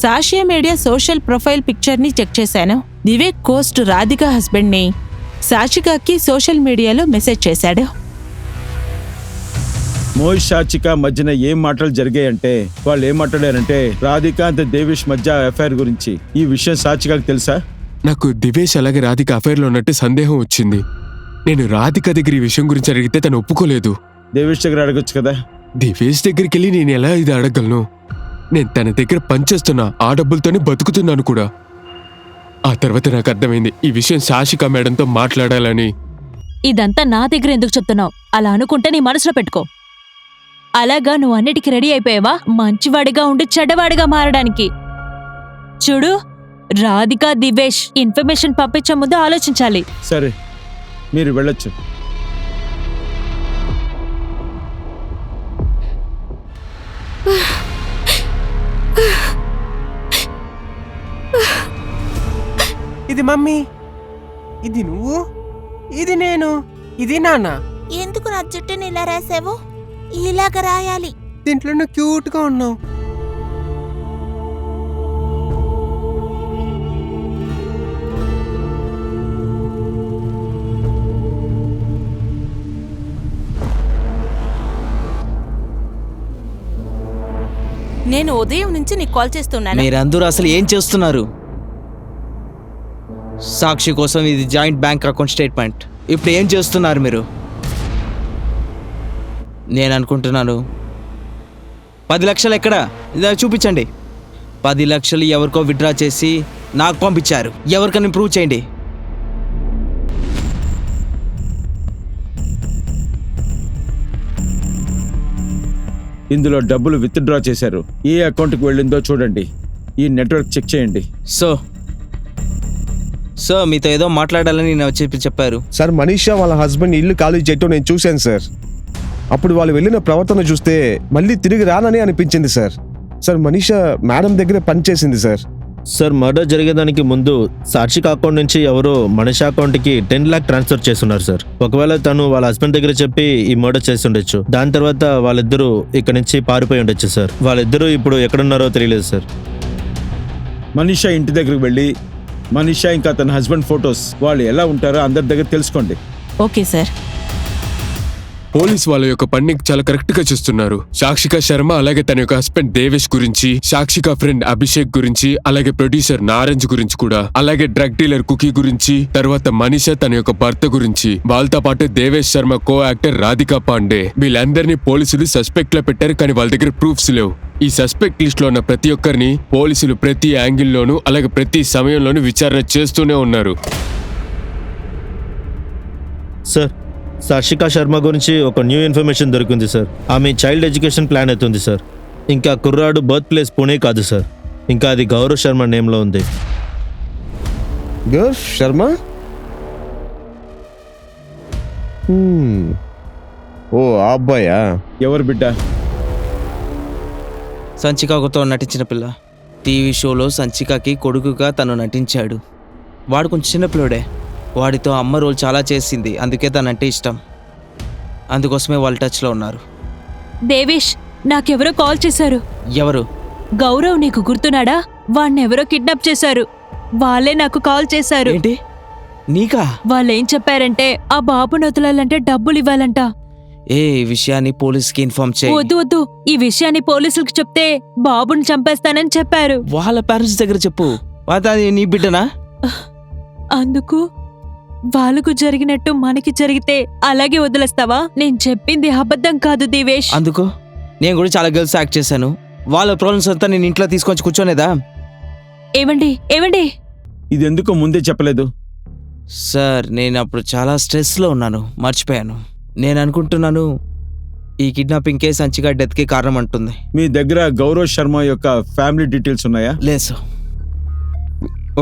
Social media social profile పిక్చర్ని చెక్ చేశాను. దివేక్ కోస్ట్ రాధిక హస్బెండ్ని సాషికాకి సోషల్ మీడియాలో మెసేజ్ చేశాడు. మోహిత్ సాచిక మధ్యన ఏం మాటలు జరిగాయంటే, వాళ్ళు ఏం మాట్లాడారంటే రాధికాంత్ దేవేష్ మధ్య అఫైర్ గురించి. ఈ విషయం సాచికకు తెలుసా? నాకు దివేష్ అలాగే రాధిక అఫైర్లో ఉన్నట్టు సందేహం వచ్చింది. నేను రాధిక దగ్గర ఈ విషయం గురించి అడిగితే తను ఒప్పుకోలేదు. దేవేష్ దగ్గర అడగొచ్చు కదా. దివేష్ దగ్గరికి వెళ్ళి నేను ఎలా ఇది అడగలను? నేను తన దగ్గర పనిచేస్తున్నా, ఆ డబ్బులతోనే బతుకుతున్నాను కూడా. ఆ తర్వాత నాకు అర్థమైంది ఈ విషయం సాషిక మేడంతో మాట్లాడాలని. ఇదంతా నా దగ్గర ఎందుకు చెప్తున్నావు? అలా అనుకుంటే నీ మనసులో పెట్టుకో. అలాగా నువ్వు అన్నిటికీ రెడీ అయిపోయావా మంచివాడిగా ఉండి చెడ్డవాడిగా మారడానికి? చూడు, రాధిక, దివేష్ ఇన్ఫర్మేషన్ పంపించే ముందు ఆలోచించాలి. సరే, మీరు వెళ్ళొచ్చు. ఇది మమ్మీ, ఇది నువ్వు, ఇది నేను, ఇది నాన్న. ఎందుకు నా జుట్టుని ఇలా రాసావు? ఇలాగ రాయాలి. దీంట్లో నువ్వు క్యూట్గా ఉన్నావు. నేను ఉదయం నుంచి నీకు కాల్ చేస్తున్నాను. మీరందరూ అసలు ఏం చేస్తున్నారు? సాక్షి కోసం ఇది జాయింట్ బ్యాంక్ అకౌంట్ స్టేట్మెంట్. ఇప్పుడు ఏం చేస్తున్నారు మీరు? నేను అనుకుంటున్నాను 10 లక్షలు ఎక్కడ? ఇది చూపించండి. 10 లక్షలు ఎవరికో విత్డ్రా చేసి నాకు పంపించారు. ఎవరికైనా ప్రూవ్ చేయండి. ఇందులో డబ్బులు విత్డ్రా చేశారు. ఏ అకౌంట్కి వెళ్ళిందో చూడండి. ఈ నెట్వర్క్ చెక్ చేయండి. సో మీతో ఏదో మాట్లాడాలని నేను చెప్పారు. సార్, మనీషా వాళ్ళ హస్బెండ్ ఇల్లు ఖాళీ చేయటం నేను చూశాను సార్. అప్పుడు వాళ్ళు వెళ్ళిన ప్రవర్తన చూస్తే మళ్ళీ తిరిగి రానని అనిపించింది సార్. సార్, మనీషా మేడం దగ్గరే పనిచేసింది సార్. సార్, మర్డర్ జరిగేదానికి ముందు సాక్షిక అకౌంట్ నుంచి ఎవరో మనీషా అకౌంట్కి 10 లాక్ ట్రాన్స్ఫర్ చేస్తున్నారు సార్. ఒకవేళ తను వాళ్ళ హస్బెండ్ దగ్గర చెప్పి ఈ మర్డర్ చేసి ఉండొచ్చు. దాని తర్వాత వాళ్ళిద్దరూ ఇక్కడ నుంచి పారిపోయి ఉండొచ్చు సార్. వాళ్ళిద్దరూ ఇప్పుడు ఎక్కడున్నారో తెలియలేదు సార్. మనీషా ఇంటి దగ్గరికి వెళ్ళి మనీషా ఇంకా తన హస్బెండ్ ఫొటోస్ వాళ్ళు ఎలా ఉంటారో అందరి దగ్గర తెలుసుకోండి. Okay sir. పోలీస్ వాళ్ళ యొక్క పని చాలా కరెక్ట్ గా చేస్తున్నారు. సాక్షిక శర్మ అలాగే తన యొక్క హస్బెండ్ దేవేష్ గురించి, సాక్షిక ఫ్రెండ్ అభిషేక్ గురించి, అలాగే ప్రొడ్యూసర్ నారంజ్ గురించి కూడా, అలాగే డ్రగ్ డీలర్ కుకీ గురించి, తర్వాత మనీషా తన యొక్క భర్త గురించి, వాళ్ళతో పాటు దేవేష్ శర్మ కో యాక్టర్ రాధికా పాండే, వీళ్ళందరినీ పోలీసులు సస్పెక్ట్ లో పెట్టారు. కానీ వాళ్ళ దగ్గర ప్రూఫ్స్ లేవు. ఈ సస్పెక్ట్ లిస్ట్ లో ఉన్న ప్రతి ఒక్కరిని పోలీసులు ప్రతి యాంగిల్లోనూ అలాగే ప్రతి సమయంలోనూ విచారణ చేస్తూనే ఉన్నారు. సార్, సాక్షిక శర్మ గురించి ఒక న్యూ ఇన్ఫర్మేషన్ దొరికింది సార్. ఆమె చైల్డ్ ఎడ్యుకేషన్ ప్లాన్ అవుతుంది సార్. ఇంకా కుర్రాడు బర్త్ ప్లేస్ పుణే కాదు సార్. ఇంకా అది గౌరవ్ శర్మ నేమ్లో ఉంది. గౌరవ్ శర్మ? ఓ ఆ అబ్బాయా? ఎవరు బిడ్డ? సంచికతో నటించిన పిల్ల. టీవీ షోలో సంచికకి కొడుకుగా తను నటించాడు. వాడు కొంచెం చిన్నపిల్లడే. వాడితో అమ్మ రోల్ చాలా చేసింది. అందుకే తనంటే ఇష్టం. అందుకోసమే వాళ్ళు టచ్లో ఉన్నారు. దేవేష్, నాకెవరో కాల్ చేశారు. ఎవరు? గౌరవ్, నీకు గుర్తున్నాడా? వాణ్ణెవరో కిడ్నాప్ చేశారు. వాళ్ళే నాకు కాల్ చేశారు. ఏంటి? నీకా? వాళ్ళేం చెప్పారంటే ఆ బాబుని వదలాలంటే డబ్బులు ఇవ్వాలంట. ఈ విషయాన్ని పోలీస్కి ఇన్ఫార్మ్ చేయి. వద్దు, ఈ విషయాన్ని పోలీసులకు చెప్తే బాబుని చంపేస్తానని చెప్పారు. వాళ్ళ పేరెంట్స్ దగ్గర చెప్పు. అది నీ బిడ్డనా? అందుకు వాళ్ళకు జరిగినట్టు మనకి జరిగితే అలాగే వదిలేస్తావా? నేను చెప్పింది అబద్ధం కాదు దివేష్. అందుకు నేను కూడా చాలా గర్ల్స్ యాక్ట్ చేశాను. వాళ్ళ ప్రాబ్లమ్స్ అంతా నేను ఇంట్లో తీసుకొచ్చి కూర్చోనేదా? ఏమండి ఇది ఎందుకు ముందే చెప్పలేదు? సార్, నేను అప్పుడు చాలా స్ట్రెస్లో ఉన్నాను, మర్చిపోయాను. నేను అనుకుంటున్నాను ఈ కిడ్నాపింగ్ కేసు సంచిక డెత్కి కారణం అంటుంది. మీ దగ్గర గౌరవ్ శర్మ యొక్క ఫ్యామిలీ డీటెయిల్స్ ఉన్నాయా? లేదు సార్.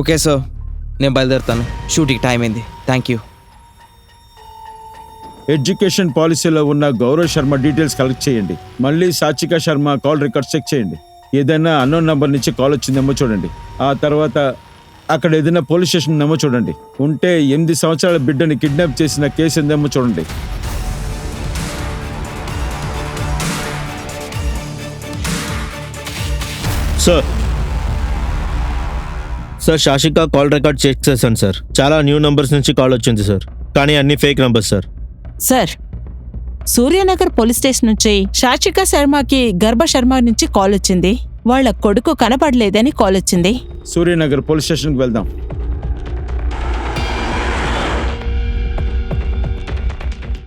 ఓకే సార్, నేను బయలుదేరుతాను. షూటింగ్ టైం అయింది. Thank you. ఎడ్యుకేషన్ పాలసీలో ఉన్న గౌరవ్ శర్మ డీటెయిల్స్ కలెక్ట్ చేయండి. మళ్ళీ సాక్షిక శర్మ కాల్ రికార్డ్స్ చెక్ చేయండి. ఏదైనా అన్నోన్ నంబర్ నుంచి కాల్ వచ్చిందేమో చూడండి. ఆ తర్వాత అక్కడ ఏదైనా పోలీస్ స్టేషన్ ఉందేమో చూడండి. ఉంటే 8 సంవత్సరాల బిడ్డని కిడ్నాప్ చేసిన కేసు ఉందేమో చూడండి. సార్, సాక్షిక కాల్ రికార్డ్ చెక్ చేశాను సార్. చాలా న్యూ నంబర్స్ నుంచి కాల్ వచ్చింది సార్. కానీ అన్ని fake numbers sir. Sir, Suryanagar police station నుంచి సాక్షిక శర్మకి గర్భ శర్మ నుంచి కాల్ వచ్చింది. వాళ్ళ కొడుకు కనపడలేదని కాల్ వచ్చింది. సూర్యనగర్ పోలీస్ స్టేషన్కి వెళ్దాం.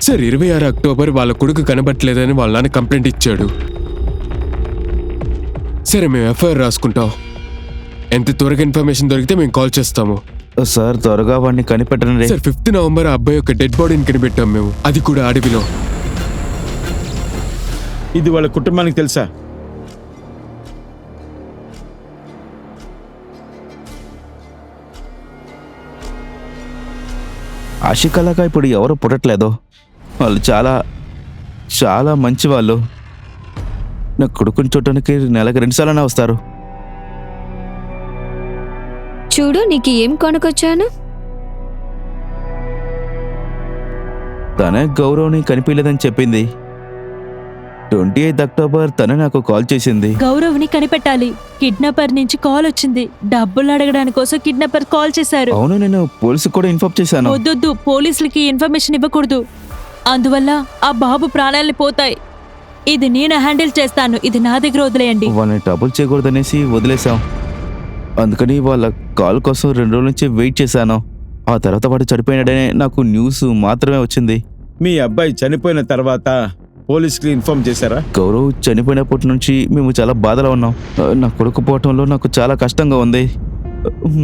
సార్ 26 అక్టోబర్ వాళ్ళ కొడుకు కనబట్టలేదని వాళ్ళ నాన్న కంప్లైంట్ ఇచ్చాడు. సరే మేము ఎఫ్ఐఆర్ రాసుకుంటాం. ఎంత త్వరగా ఇన్ఫర్మేషన్ దొరికితే మేము కాల్ చేస్తాము. సార్ త్వరగా వాడిని కనిపెట్టండి. సార్ 5 నవంబర్ ఆ అబ్బాయి యొక్క డెడ్ బాడీని కనిపెట్టాం మేము, అది కూడా అడవిలో. ఇది వాళ్ళ కుటుంబానికి తెలుసా? ఆశికలాగా ఇప్పుడు ఎవరు పుట్టట్లేదు. వాళ్ళు చాలా చాలా మంచి వాళ్ళు. నా కొడుకుని చూడటానికి నెలకు 2 సార్లనే వస్తారు. చూడు నీకు ఏం కొనుకొచ్చాను. తనే గౌరవ్ని కనిపించలేదని చెప్పింది. 28 అక్టోబర్ తనే నాకు కాల్ చేసింది. గౌరవ్ని కనిపెట్టాలి. కిడ్నాపర్ నుంచి కాల్ వచ్చింది. డబ్బులు అడగడానికి కోసం కిడ్నాపర్ కాల్ చేశారు. అవును, నేను పోలీసు కూడా ఇన్ఫార్మ్ చేశాను. వద్దొద్దు, పోలీసులకి ఇన్ఫర్మేషన్ ఇవ్వకూడదు. అందువల్ల ఆ బాబు ప్రాణాలు పోతాయి. ఇది నేను హ్యాండిల్ చేస్తాను. ఇది నా దగ్గర వదిలేయండి. వాళ్ళని ట్రబుల్ చేయకూడదనేసి వదిలేశాం. అందుకని వాళ్ళ కాల్ కోసం 2 రోజుల నుంచి వెయిట్ చేశాను. ఆ తర్వాత వాడు చనిపోయినాడనే నాకు న్యూస్ మాత్రమే వచ్చింది. మీ అబ్బాయి చనిపోయిన తర్వాత పోలీసుకి ఇన్ఫార్మ్ చేశారా? గౌరవ్ చనిపోయినప్పటి నుంచి మేము చాలా బాధలో ఉన్నాం. నా కొడుకు పోవటంలో నాకు చాలా కష్టంగా ఉంది.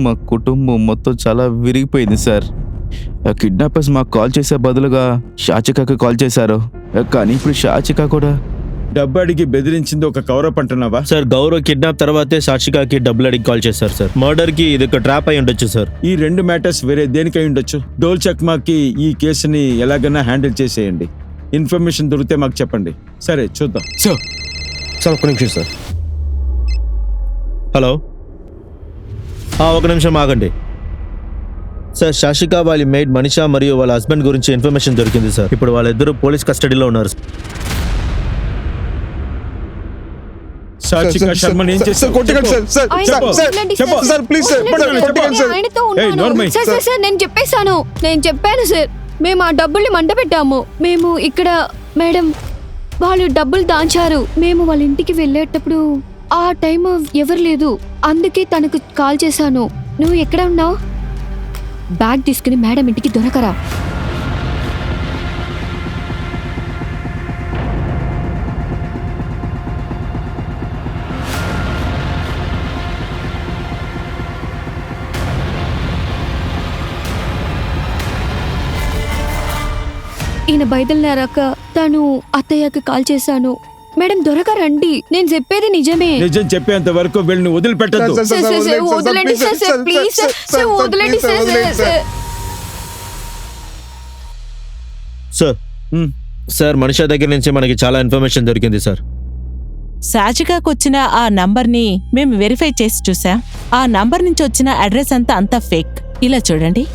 మా కుటుంబం మొత్తం చాలా విరిగిపోయింది సార్. కిడ్నాపర్స్ మాకు కాల్ చేసే బదులుగా షాచికాకి కాల్ చేశారు. కానీ ఇప్పుడు షాచికా కూడా డబ్బు అడిగి బెదిరించింది ఒక కౌరవ్ అంటున్నావా? సార్ గౌరవ్ కిడ్నాప్ తర్వాతే సాక్షికాకి డబ్బులు అడిగి కాల్ చేశారు సార్. మర్డర్ కి ఇది ఒక ట్రాప్ అయి ఉండొచ్చు సార్. ఈ 2 మ్యాటర్స్ వేరే దేనికై ఉండొచ్చు. డోల్ చక్మాకి ఈ కేసుని ఎలాగైనా హ్యాండిల్ చేసేయండి. ఇన్ఫర్మేషన్ దొరికితే మాకు చెప్పండి. సరే చూద్దాం. సార్ సార్ ఒక్క నిమిషం సార్. హలో, ఒక నిమిషం ఆగండి సార్. శాషిక వాళ్ళ మెయిడ్ మనీషా మరియు వాళ్ళ హస్బెండ్ గురించి ఇన్ఫర్మేషన్ దొరికింది సార్. ఇప్పుడు వాళ్ళిద్దరూ పోలీస్ కస్టడీలో ఉన్నారు. సాక్షిక శర్మని ఏం చేశారు? నేను చెప్పాను సార్. మేము ఆ డబ్బుల్ని మంట పెట్టాము. మేము ఇక్కడ మేడం వాళ్ళు డబ్బులు దాచారు. మేము వాళ్ళ ఇంటికి వెళ్ళేటప్పుడు ఆ టైం ఎవరు లేదు, అందుకే తనకు కాల్ చేశాను. నువ్వు ఎక్కడ ఉన్నావు? బ్యాగ్ తీసుకుని మేడం ఇంటికి దొరకరా. ఈయన బయలుదేరాక తను అత్తయ్యకి కాల్ చేశాను. మేడం దొరకరండి. నేను చెప్పేది నిజమే. నిజం చెప్పేంత వరకు వీళ్ళని వదిలిపెట్టద్దు. వదలండి సార్, ప్లీజ్ సార్, వదలండి సార్. సార్ మనీషా దగ్గర నుంచి మనకి చాలా ఇన్ఫర్మేషన్ దొరికింది సార్. సాచికాకు వచ్చిన ఆ నంబర్ని మేము వెరిఫై చేసి చూసాం. ఆ నంబర్ నుంచి వచ్చిన అడ్రస్ అంతా ఫేక్. ఇలా చూడండి.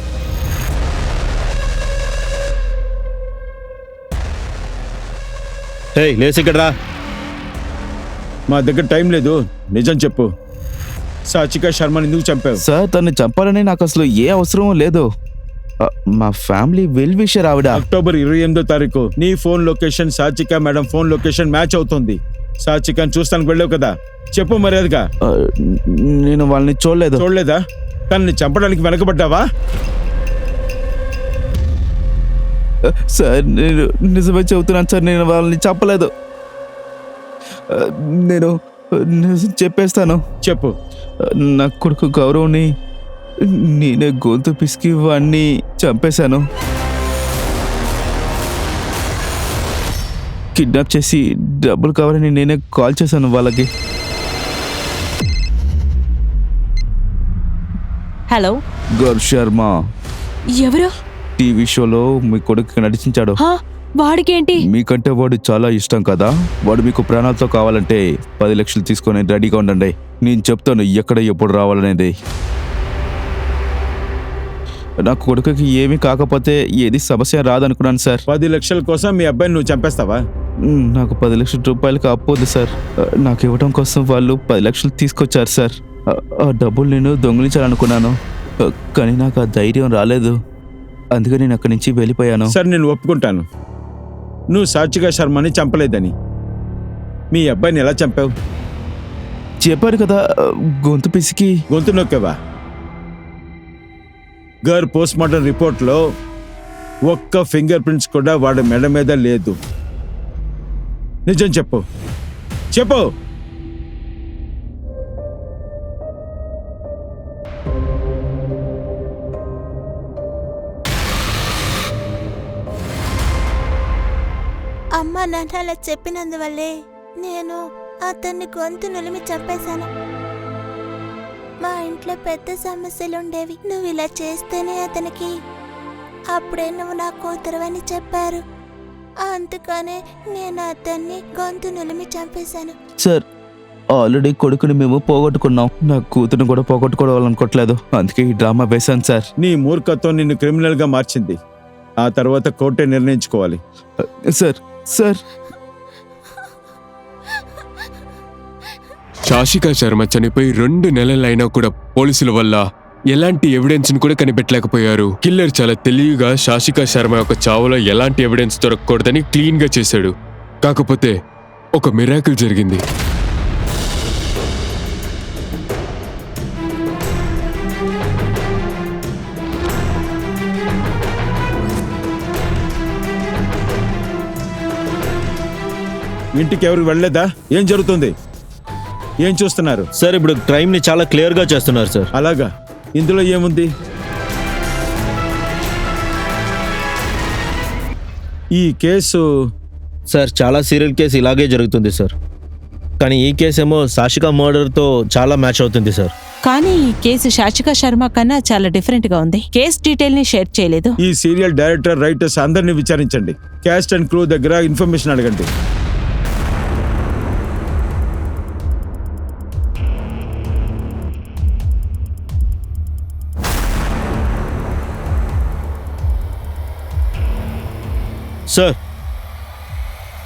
లేసి ఇక్కడ రా. మా దగ్గర టైం లేదు. నిజం చెప్పు. సాచిక శర్మని ఎందుకు చంపావు? సార్ తను చంపాలని నాకు అసలు ఏ అవసరం లేదు. మా ఫ్యామిలీ వెల్ విషర్ ఆవిడ. అక్టోబర్ 28వ తారీఖు నీ phone location Sachika madam phone location match అవుతుంది. సాచికని చూస్తానికి వెళ్ళావు కదా, చెప్పు మర్యాదగా. నేను వాళ్ళని చూడలేదా? తనని చంపడానికి వెనకబడ్డావా? సార్ నేను నిజమే చెబుతున్నాను సార్. నేను వాళ్ళని చంపలేదు. నేను చెప్పేస్తాను. చెప్పు. నా కొడుకు గౌరవ్ని నేనే గొంతు పిసికి వాడిని చంపేశాను. కిడ్నాప్ చేసి డబ్బులు కావాలని నేనే కాల్ చేశాను వాళ్ళకి. హలో, గౌరవ్ శర్మ ఎవరు? టీవీ షోలో మీ కొడుకు నడిచించాడు. వాడికేంటి? మీకంటే వాడు చాలా ఇష్టం కదా. వాడు మీకు ప్రాణాలతో కావాలంటే 10 లక్షలు తీసుకొని రెడీగా ఉండండి. నేను చెప్తాను ఎక్కడ ఎప్పుడు రావాలనేది. నా కొడుకుకి ఏమీ కాకపోతే ఏది సమస్య రాదనుకున్నాను సార్. 10 లక్షల కోసం మీ అబ్బాయిని నువ్వు చంపేస్తావా? నాకు 10 లక్షల రూపాయలకి అప్పోదు సార్. నాకు ఇవ్వడం కోసం వాళ్ళు 10 లక్షలు తీసుకొచ్చారు సార్. ఆ డబ్బులు నేను దొంగిలించాలనుకున్నాను, కానీ నాకు ఆ ధైర్యం రాలేదు. అందుకే నేను అక్కడి నుంచి వెళ్ళిపోయాను. సార్ నేను ఒప్పుకుంటాను, నువ్వు సాక్షిగా శర్మని చంపలేదని. మీ అబ్బాయిని ఎలా చంపావు? చెప్పారు కదా, గొంతు పిసికి. గొంతు నొక్కావా? గర్ పోస్ట్ మార్టం రిపోర్ట్లో ఒక్క ఫింగర్ ప్రింట్స్ కూడా వాడి మెడ మీద లేదు. నిజం చెప్పు, చెప్పు. అమ్మ నాన్న అలా చెప్పినందువల్లే నేను అతన్ని గొంతు నులిమి చంపేశాను. మా ఇంట్లో పెద్ద సమస్యలుండేవి. నువ్వు ఇలా చేస్తేనే అతనికి అప్పుడే నువ్వు నా కూతురువని చెప్పారు. అందుకనే నేను అతన్ని గొంతు నులిమి చంపేశాను. సార్ ఆల్రెడీ కొడుకుని మేము పోగొట్టుకున్నాం. నా కూతురుని కూడా పోగొట్టుకోవాలనుకోవట్లేదు. అందుకే ఈ డ్రామా వేశాను సార్. నీ మూర్ఖత్వం నిన్ను క్రిమినల్ గా మార్చింది. ఆ తర్వాత కోర్టే నిర్ణయించుకోవాలి. సార్ సార్ శాషికా శర్మ చనిపోయి 2 నెలలైనా కూడా పోలీసుల వల్ల ఎలాంటి ఎవిడెన్స్ కూడా కనిపెట్టలేకపోయారు. కిల్లర్ చాలా తెలివిగా శాషికా శర్మ యొక్క చావులో ఎలాంటి ఎవిడెన్స్ దొరకకూడదని క్లీన్ గా చేశాడు. కాకపోతే ఒక మిరాకిల్ జరిగింది. ఇంటికి ఎవరికి వెళ్ళలేదా? ఏం జరుగుతుంది? ఏం చూస్తున్నారు? సార్ ఇప్పుడు క్రైమ్ ని చాలా క్లియర్ గా చేస్తున్నారు సార్. అలాగా? ఇందులో ఏముంది? ఈ కేసు సార్ చాలా సీరియల్ కేసు ఇలాగే జరుగుతుంది సార్. కానీ ఈ కేసు ఏమో సాషికా మర్డర్ తో చాలా మ్యాచ్ అవుతుంది సార్. కానీ ఈ కేసు శాచికా శర్మ కన్నా చాలా డిఫరెంట్ గా ఉంది. కేస్ డీటెయిల్ ని షేర్ చేయలేదు. ఈ సీరియల్ డైరెక్టర్, రైటర్స్ అందరినీ విచారించండి. క్యాస్ట్ అండ్ క్రూ దగ్గర ఇన్ఫర్మేషన్ అడగండి.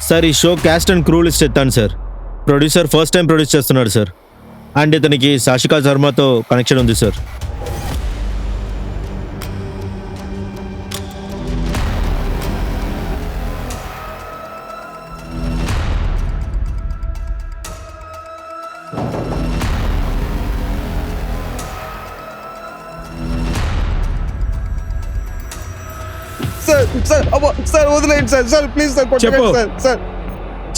సార్ ఈ show cast and crew list ఎత్తాను sir. Producer first time produce చేస్తున్నాడు సార్. అండ్ ఇతనికి సాషికా శర్మతో కనెక్షన్ ఉంది సార్. చెప్పు.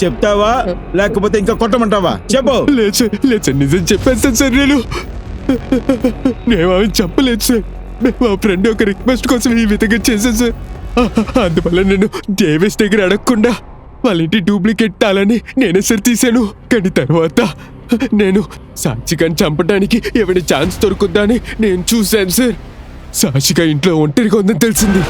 చెప్తావా లేకపోతే ఇంకా కొట్టమంటావా? చెప్పు. లేదు సార్, నిజం చెప్పేస్తాను సార్. నేను చెప్పలేదు సార్. మా ఫ్రెండ్ ఒక రిక్వెస్ట్ కోసం ఈ విధంగా చేశాను సార్. అందువల్ల నేను డేవిస్ దగ్గర అడగకుండా వాళ్ళ ఇంటి డూప్లికేట్ తాళని నేనే సార్ తీశాను. కానీ తర్వాత నేను సాక్షిగాని చంపడానికి ఎవరి ఛాన్స్ దొరుకుద్దా అని నేను చూశాను సార్. సాక్షిగా ఇంట్లో ఒంటరిగా ఉందని తెలిసింది.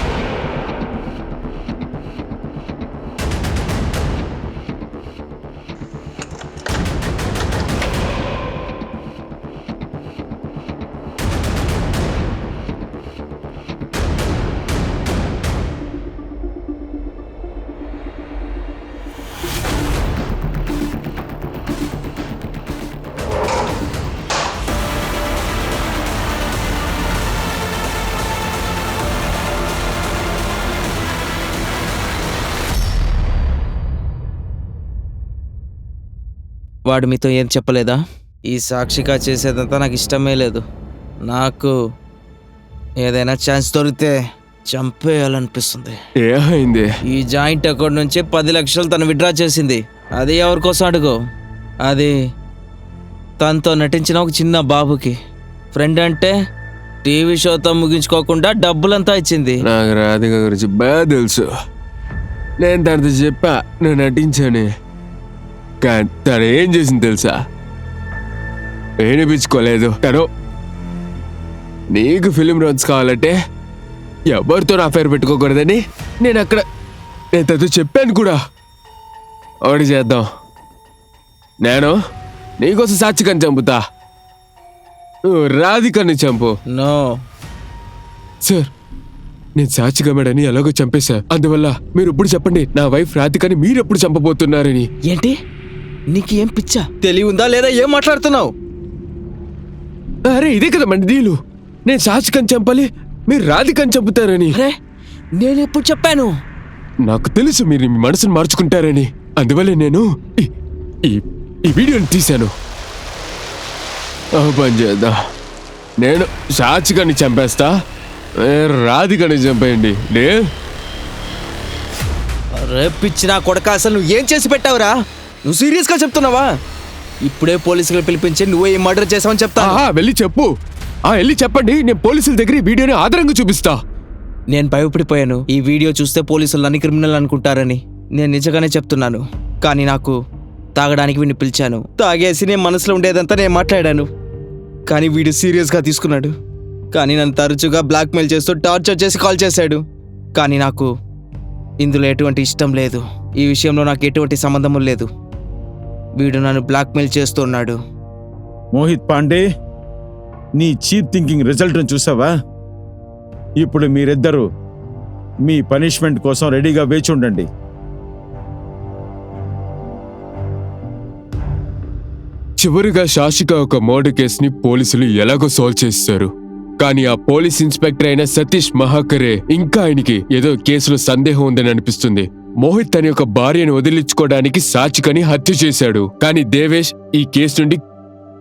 వాడు మీతో ఏం చెప్పలేదా? ఈ సాక్షిగా చేసేదంతా నాకు ఇష్టమే లేదు. నాకు ఏదైనా ఛాన్స్ దొరికితే చంపేయాలనిపిస్తుంది. ఏమైంది? ఈ జాయింట్ అకౌంట్ నుంచి 10 లక్షలు తను విత్డ్రా చేసింది. అది ఎవరి కోసం అడుగు? అది తనతో నటించిన ఒక చిన్న బాబుకి. ఫ్రెండ్ అంటే టీవీ షోతో ముగించుకోకుండా డబ్బులంతా ఇచ్చింది. నాకు రాధిక గురించి బాగా తెలుసు. నేను తనతో చెప్పా నేను నటించాను. కానీ తను ఏం చేసింది తెలుసా? వినిపించుకోలేదు. తను నీకు ఫిలిం రోల్స్ కావాలంటే ఎవరితో అఫైర్ పెట్టుకోకూడదని నేను తనతో చెప్పాను కూడా. ఒకటి చేద్దాం, నేను నీకోసం సాక్షికని చంపుతా, నువ్వు రాధికని చంపు. నో సార్, నేను సాక్షిగా మేడని ఎలాగో చంపేశా. అందువల్ల మీరు ఇప్పుడు చెప్పండి, నా వైఫ్ రాధికని మీరెప్పుడు చంపబోతున్నారని. ఏంటి? నీకు ఏం పిచ్చా? తెలివి ఉందా లేదా? ఏం మాట్లాడుతున్నావు? అరే ఇదే కదా మన డీలు. నేను సాక్షికని చంపాలి, మీరు రాధికని చంపుతారని. అరే నేను ఎప్పుడు చెప్పాను? నాకు తెలుసు మీరు మీ మనసును మార్చుకుంటారని. అందువల్లే నేను ఈ వీడియోని తీశాను. పని చేద్దాం, నేను సాక్షికని చంపేస్తా, రాధికని చంపేయండి. రేపిచ్చిన కొడక, అసలు నువ్వు ఏం చేసి పెట్టావురా? నువ్వు సీరియస్గా చెప్తున్నావా? ఇప్పుడే పోలీసులు పిలిపించి నువ్వే ఈ మర్డర్ చేసావని చెప్తా. వెళ్ళి చెప్పు. వెళ్ళి చెప్పండి. నేను పోలీసుల దగ్గర ఈ వీడియోని ఆధారంగా చూపిస్తా. నేను భయపడిపోయాను. ఈ వీడియో చూస్తే పోలీసులు నన్ను క్రిమినల్ అనుకుంటారని. నేను నిజంగానే చెప్తున్నాను. కానీ నాకు తాగడానికి వీడిని పిలిచాను. తాగేసి నేను మనసులో ఉండేదంతా నేను మాట్లాడాను. కానీ వీడు సీరియస్గా తీసుకున్నాడు. కానీ నన్ను తరచుగా బ్లాక్మెయిల్ చేస్తూ టార్చర్ చేసి కాల్ చేశాడు. కానీ నాకు ఇందులో ఎటువంటి ఇష్టం లేదు. ఈ విషయంలో నాకు ఎటువంటి సంబంధం లేదు. వీడు నన్ను బ్లాక్మెయిల్ చేస్తున్నాడు. మోహిత్ పాండే, నీ చీప్ థింకింగ్ రిజల్ట్ని చూసావా? ఇప్పుడు మీరిద్దరూ మీ పనిష్మెంట్ కోసం రెడీగా వేచి ఉండండి. చివరిగా శాషిక ఒక మర్డర్ కేసుని పోలీసులు ఎలాగో సాల్వ్ చేస్తారు. కానీ ఆ పోలీస్ ఇన్స్పెక్టర్ అయిన సతీష్ మహాకరే ఇంకా ఆయనకి ఏదో కేసులో సందేహం ఉందని అనిపిస్తుంది. మోహిత్ తన యొక్క భార్యను వదిలించుకోవడానికి సాచికని హత్య చేశాడు. కానీ దేవేష్ ఈ కేసు నుండి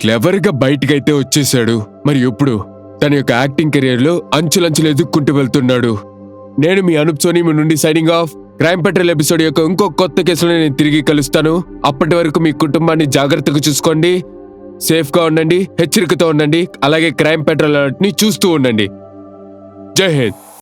క్లెవర్ గా బయటకైతే వచ్చేశాడు. మరి ఇప్పుడు తన యొక్క యాక్టింగ్ కెరియర్ లో అంచులంచులు ఎదుక్కుంటూ వెళ్తున్నాడు. నేను మీ అనూప్ సోని మీ నుండి signing off. Crime petrol episode యొక్క ఇంకో కొత్త కేసులో నేను తిరిగి కలుస్తాను. అప్పటి వరకు మీ కుటుంబాన్ని జాగ్రత్తగా చూసుకోండి, సేఫ్ గా ఉండండి, హెచ్చరికతో ఉండండి. అలాగే క్రైమ్ పెట్రోల్ ని చూస్తూ ఉండండి. జై హింద్.